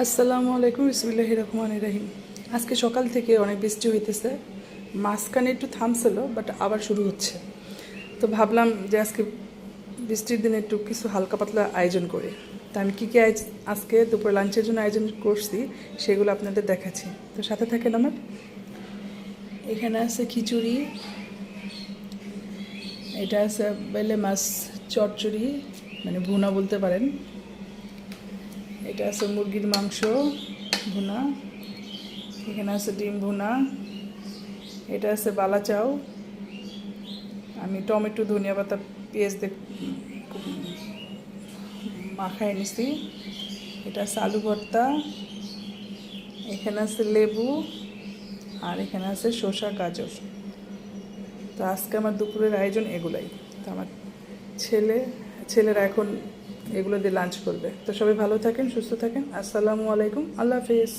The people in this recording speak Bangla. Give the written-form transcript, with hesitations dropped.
আসসালামু আলাইকুম, বিসমিল্লাহির রহমানির রহিম। আজকে সকাল থেকে অনেক বৃষ্টি হইতেছে, মাঝখানে একটু থামছিল বাট আবার শুরু হচ্ছে। তো ভাবলাম যে আজকে বৃষ্টির দিনে একটু কিছু হালকা পাতলা আয়োজন করি। তা আমি কী কী আজকে দুপুরে লাঞ্চের জন্য আয়োজন করছি সেগুলো আপনাদের দেখাচ্ছি, তো সাথে থাকেন আমার। এখানে আছে খিচুড়ি, এটা আছে বেলে মাছ চচ্চড়ি, মানে ভুনা বলতে পারেন। এটা আছে মুরগির মাংস ভুনা, এখানে আছে ডিম ভুনা, এটা আছে বালা চাউ, আমি টমেটো ধনিয়া পাতা পেঁয়াজ দিয়ে মাখায় নিছি। এটা আছে আলু ভর্তা, এখানে আছে লেবু, আর এখানে আছে শসা গাজর। তো আজকে আমার দুপুরের আয়োজন এগুলাই। তো আমার ছেলেরা এখন এগুলো দিয়ে লাঞ্চ করবে। তো সবাই ভালো থাকেন, সুস্থ থাকেন। আসসালামু আলাইকুম, আল্লাহ হাফিজ।